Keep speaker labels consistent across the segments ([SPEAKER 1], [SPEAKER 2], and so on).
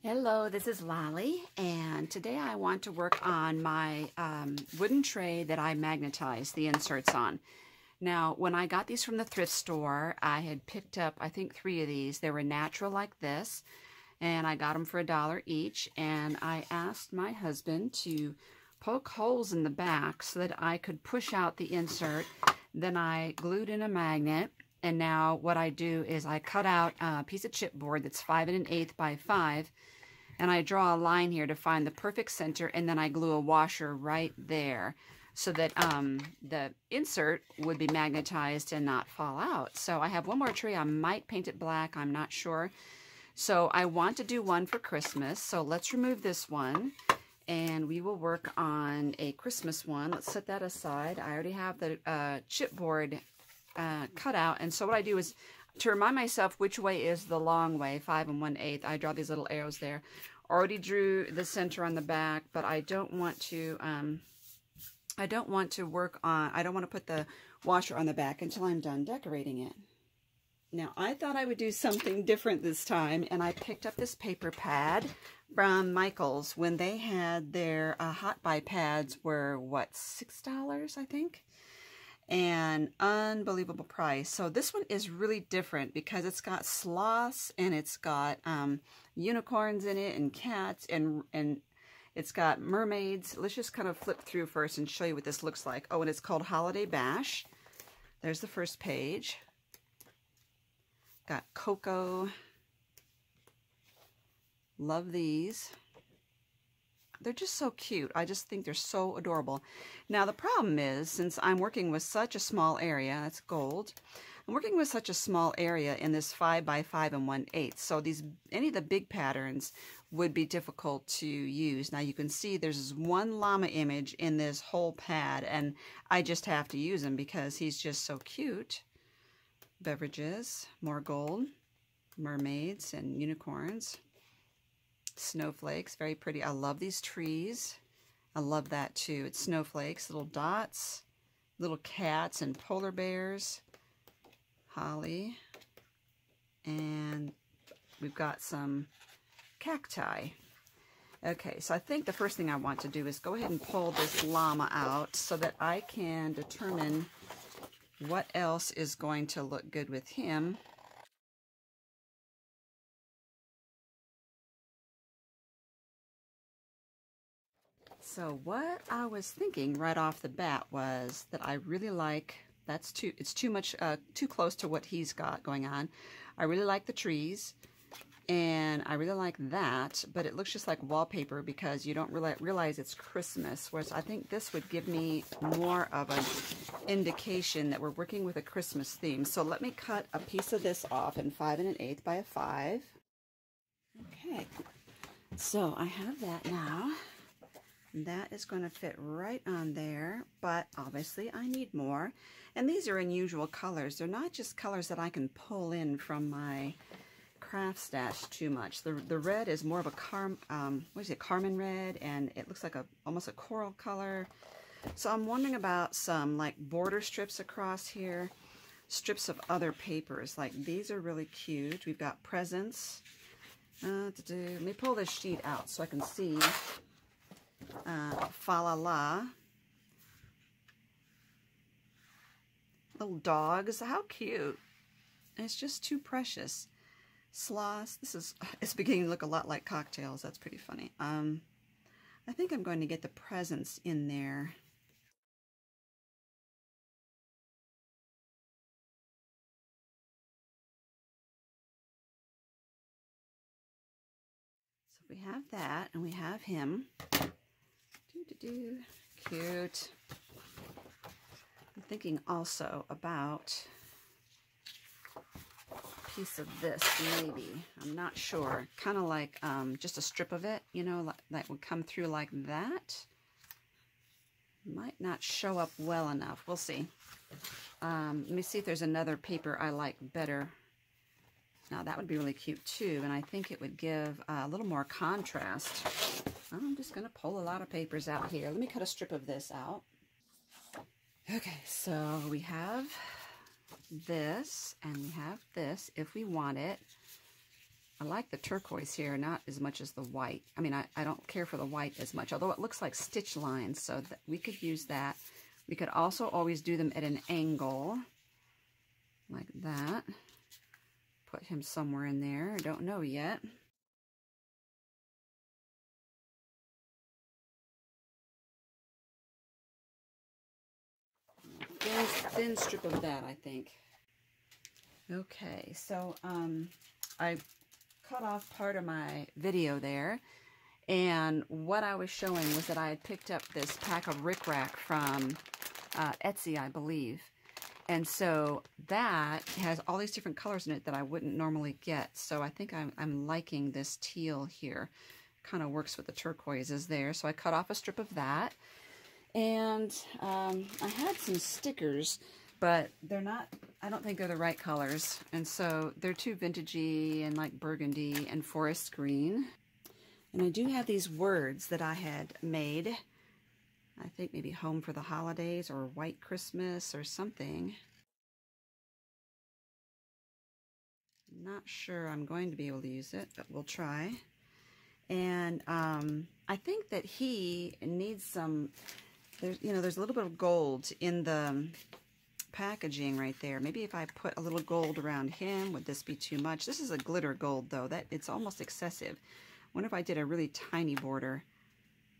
[SPEAKER 1] Hello, this is Lolly, and today I want to work on my wooden tray that I magnetized the inserts on. Now, when I got these from the thrift store, I had picked up, I think, 3 of these. They were natural like this, and I got them for $1 each, and I asked my husband to poke holes in the back so that I could push out the insert. Then I glued in a magnet, and now what I do is I cut out a piece of chipboard that's 5 1/8 by 5, and I draw a line here to find the perfect center, and then I glue a washer right there so that the insert would be magnetized and not fall out. So I have one more tray. I might paint it black. I'm not sure. So I want to do one for Christmas. So let's remove this one, and we will work on a Christmas one. Let's set that aside. I already have the chipboard cut out, and so what I do is, to remind myself which way is the long way, 5 1/8, I draw these little arrows there. Already drew the center on the back, but I don't want to put the washer on the back until I'm done decorating it. Now, I thought I would do something different this time, and I picked up this paper pad from Michael's when they had their hot buy pads were, what, $6, I think? And unbelievable price. So this one is really different because it's got sloths, and it's got unicorns in it, and cats, and it's got mermaids. Let's just kind of flip through first and show you what this looks like. Oh, and it's called Holiday Bash. There's the first page. Got Coco. Love these. They're just so cute. I just think they're so adorable. Now, the problem is, since I'm working with such a small area, that's gold, I'm working with such a small area in this 5 by 5 1/8. So any of the big patterns would be difficult to use. Now, you can see there's one llama image in this whole pad, and I just have to use him because he's just so cute. Beverages, more gold, mermaids and unicorns. Snowflakes, very pretty. I love these trees. I love that too. It's snowflakes, little dots, little cats and polar bears, holly, and we've got some cacti. Okay, so I think the first thing I want to do is go ahead and pull this llama out so that I can determine what else is going to look good with him. So what I was thinking right off the bat was that I really like, it's too much, too close to what he's got going on. I really like the trees, and I really like that, but it looks just like wallpaper because you don't realize it's Christmas, whereas I think this would give me more of an indication that we're working with a Christmas theme. So let me cut a piece of this off in 5 1/8 by a 5. Okay, so I have that now. That is going to fit right on there, but obviously I need more. And these are unusual colors. They're not just colors that I can pull in from my craft stash too much. The red is more of a Carmen red, and it looks like almost a coral color. So I'm wondering about some like border strips across here, strips of other papers. Like these are really cute. We've got presents. Let me pull this sheet out so I can see. Fa la la. Little dogs. How cute. It's just too precious. Sloths. It's beginning to look a lot like cocktails. That's pretty funny. I think I'm going to get the presents in there. So we have that, and we have him. Cute. I'm thinking also about a piece of this, maybe. I'm not sure. Kind of like just a strip of it, you know, that would come through like that. Might not show up well enough. We'll see. Let me see if there's another paper I like better. Now that would be really cute too, and I think it would give a little more contrast. I'm just going to pull a lot of papers out here. Let me cut a strip of this out. Okay, so we have this, and we have this if we want it. I like the turquoise here, not as much as the white. I mean, I don't care for the white as much, although it looks like stitch lines, so that we could use that. We could also always do them at an angle, like that. Put him somewhere in there. I don't know yet. Thin strip of that, I think. Okay, so I cut off part of my video there, and what I was showing was that I had picked up this pack of rickrack from Etsy, I believe. And so that has all these different colors in it that I wouldn't normally get. So I think I'm liking this teal here. Kind of works with the turquoises there. So I cut off a strip of that. And I had some stickers, but they're not, I don't think they're the right colors. And so they're too vintagey and like burgundy and forest green. And I do have these words that I had made. I think maybe Home for the Holidays or White Christmas or something. Not sure I'm going to be able to use it, but we'll try. And I think that he needs some, there's a little bit of gold in the packaging right there. Maybe if I put a little gold around him, would this be too much? This is a glitter gold though, that it's almost excessive. I wonder if I did a really tiny border.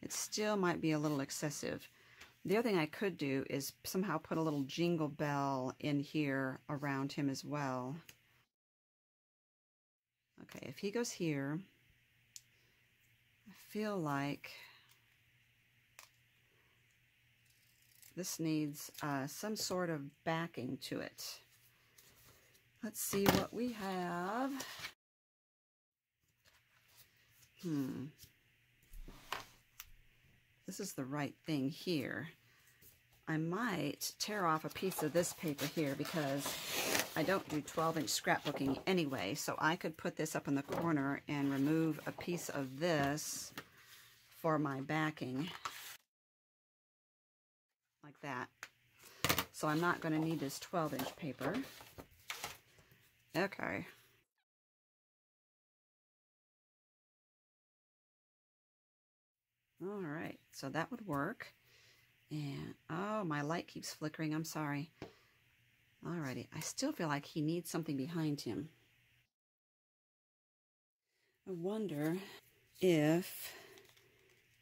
[SPEAKER 1] It still might be a little excessive. The other thing I could do is somehow put a little jingle bell in here around him as well. Okay, if he goes here, I feel like this needs some sort of backing to it. Let's see what we have. This is the right thing here. I might tear off a piece of this paper here because I don't do 12-inch scrapbooking anyway, so I could put this up in the corner and remove a piece of this for my backing, like that. So I'm not going to need this 12-inch paper. Okay. All right, so that would work. And, oh, my light keeps flickering. I'm sorry. Alrighty, I still feel like he needs something behind him. I wonder if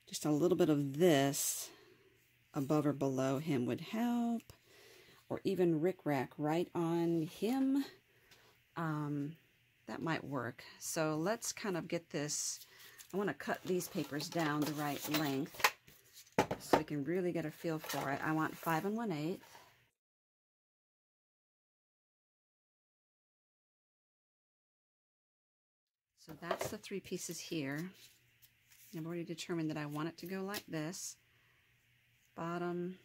[SPEAKER 1] just a little bit of this above or below him would help, or even rickrack right on him. That might work. So let's kind of get this. I want to cut these papers down the right length so we can really get a feel for it. I want 5 1/8. So that's the 3 pieces here. I've already determined that I want it to go like this. Bottom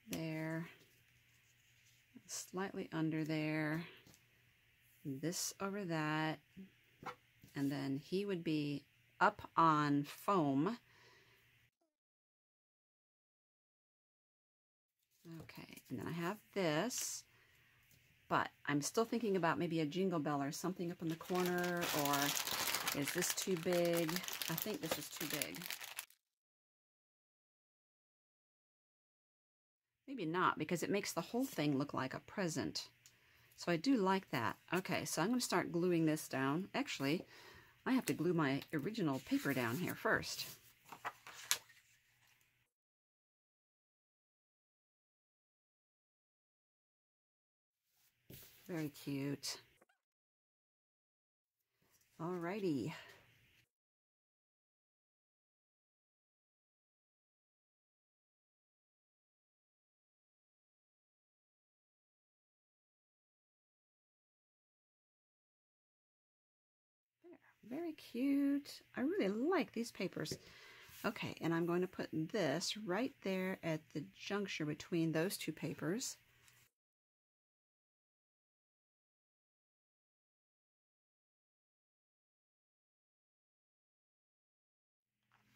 [SPEAKER 1] there, slightly under there, this over that, and then he would be up on foam. Okay, and then I have this, but I'm still thinking about maybe a jingle bell or something up in the corner, or is this too big? I think this is too big. Maybe not, because it makes the whole thing look like a present. So I do like that. Okay, so I'm going to start gluing this down. Actually, I have to glue my original paper down here first. Very cute. Alrighty. There. Very cute. I really like these papers. Okay, and I'm going to put this right there at the juncture between those 2 papers.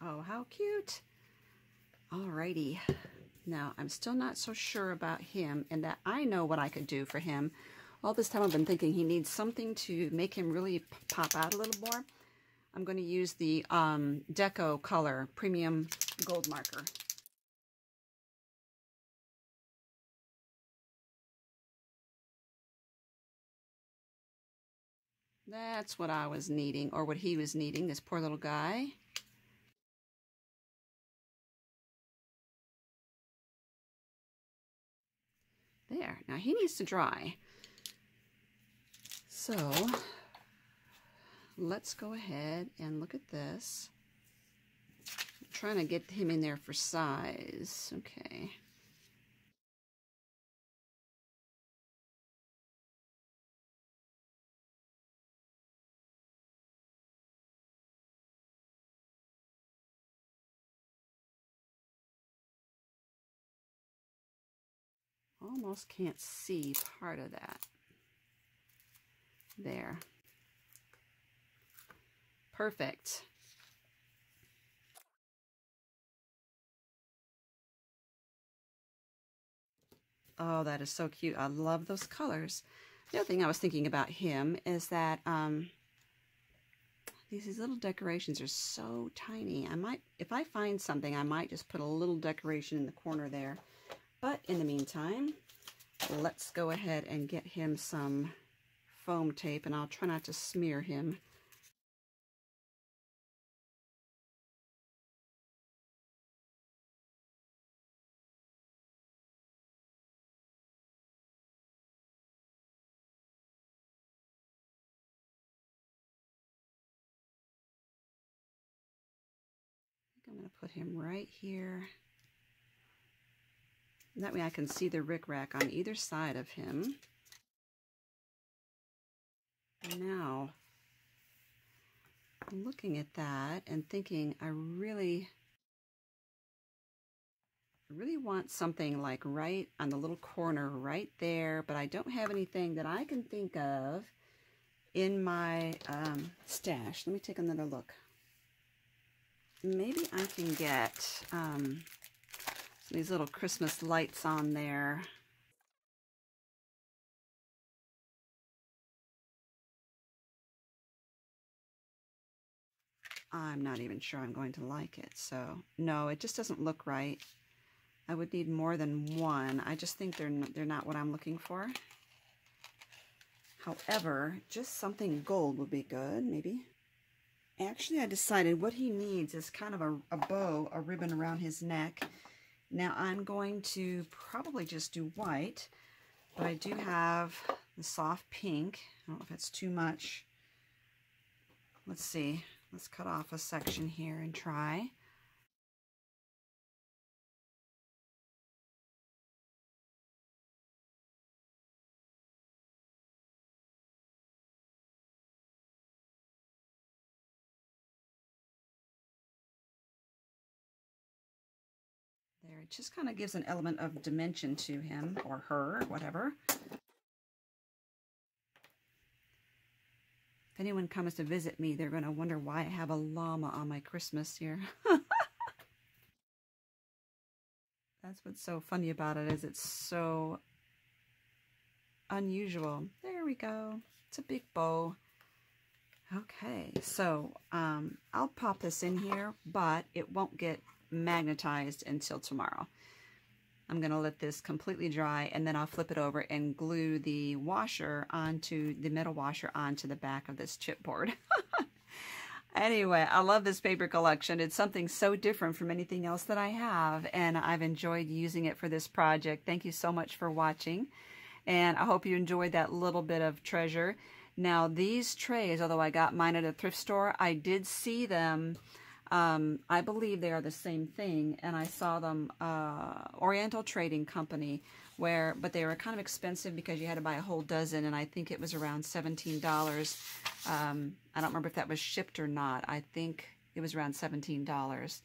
[SPEAKER 1] Oh, how cute. Alrighty. Now, I'm still not so sure about him, and that I know what I could do for him All this time I've been thinking he needs something to make him really pop out a little more. I'm going to use the Deco Color Premium Gold Marker. That's what I was needing, or what he was needing, this poor little guy. There. Now he needs to dry. So let's go ahead and look at this. I'm trying to get him in there for size. Okay. Almost can't see part of that. There. Perfect. Oh, that is so cute. I love those colors. The other thing I was thinking about him is that these little decorations are so tiny. I might, if I find something, I might just put a little decoration in the corner there. But in the meantime, let's go ahead and get him some foam tape, and I'll try not to smear him. I think I'm going to put him right here. That way I can see the rickrack on either side of him. Now, I'm looking at that and thinking I really want something like right on the little corner right there, but I don't have anything that I can think of in my stash. Let me take another look. Maybe I can get these little Christmas lights on there. I'm not even sure I'm going to like it, so no, it just doesn't look right. I would need more than one. I just think they're not what I'm looking for. However, just something gold would be good, maybe. Actually, I decided what he needs is kind of a bow, a ribbon around his neck. Now I'm going to probably just do white, but I do have the soft pink. I don't know if it's too much. Let's see. Let's cut off a section here and try. There, it just kind of gives an element of dimension to him or her, whatever. If anyone comes to visit me, they're going to wonder why I have a llama on my Christmas here. That's what's so funny about it, is it's so unusual. There we go. It's a big bow. Okay, so I'll pop this in here, but it won't get magnetized until tomorrow. I'm going to let this completely dry, and then I'll flip it over and glue the washer onto the metal washer onto the back of this chipboard. Anyway, I love this paper collection. It's something so different from anything else that I have, and I've enjoyed using it for this project. Thank you so much for watching, and I hope you enjoyed that little bit of treasure. Now, these trays, although I got mine at a thrift store, I did see them. I believe they are the same thing, and I saw them, Oriental Trading Company, but they were kind of expensive because you had to buy a whole dozen, and I think it was around $17. I don't remember if that was shipped or not. I think it was around $17.